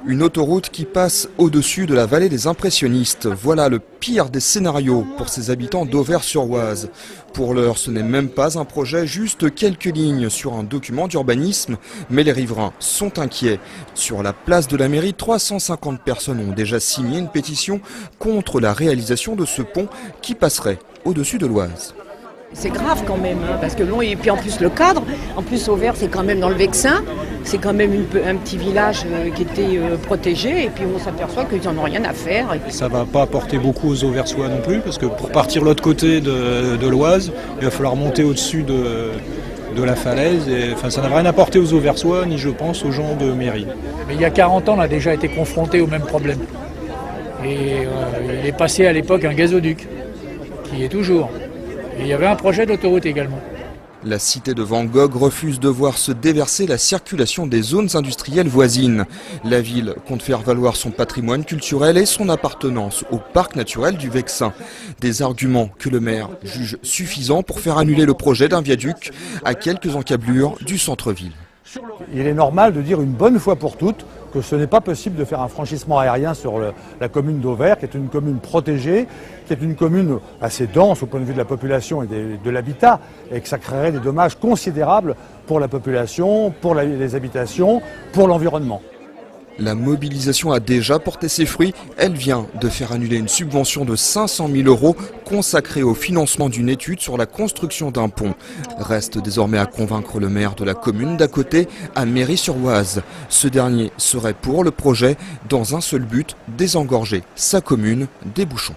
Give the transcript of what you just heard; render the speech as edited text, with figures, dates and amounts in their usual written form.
Une autoroute qui passe au-dessus de la vallée des impressionnistes. Voilà le pire des scénarios pour ces habitants d'Auvers-sur-Oise. Pour l'heure, ce n'est même pas un projet, juste quelques lignes sur un document d'urbanisme. Mais les riverains sont inquiets. Sur la place de la mairie, 350 personnes ont déjà signé une pétition contre la réalisation de ce pont qui passerait au-dessus de l'Oise. C'est grave quand même, hein, parce que long, et puis en plus le cadre, en plus Auvers c'est quand même dans le Vexin, c'est quand même un petit village qui était protégé, et puis on s'aperçoit qu'ils n'en ont rien à faire. Ça ne va pas apporter beaucoup aux Auversois non plus, parce que pour partir de l'autre côté de l'Oise, il va falloir monter au-dessus de la falaise, et, enfin, ça n'a rien apporté aux Auversois, ni je pense aux gens de mairie. Mais il y a 40 ans, on a déjà été confronté au même problème. Et il est passé à l'époque un gazoduc, qui y est toujours. Et il y avait un projet d'autoroute également. La cité de Van Gogh refuse de voir se déverser la circulation des zones industrielles voisines. La ville compte faire valoir son patrimoine culturel et son appartenance au parc naturel du Vexin. Des arguments que le maire juge suffisants pour faire annuler le projet d'un viaduc à quelques encablures du centre-ville. Il est normal de dire une bonne fois pour toutes que ce n'est pas possible de faire un franchissement aérien sur la commune d'Auvers, qui est une commune protégée, qui est une commune assez dense au point de vue de la population et de l'habitat, et que ça créerait des dommages considérables pour la population, pour les habitations, pour l'environnement. La mobilisation a déjà porté ses fruits. Elle vient de faire annuler une subvention de 500 000 € consacrée au financement d'une étude sur la construction d'un pont. Reste désormais à convaincre le maire de la commune d'à côté, à Méry-sur-Oise. Ce dernier serait pour le projet dans un seul but, désengorger sa commune des bouchons.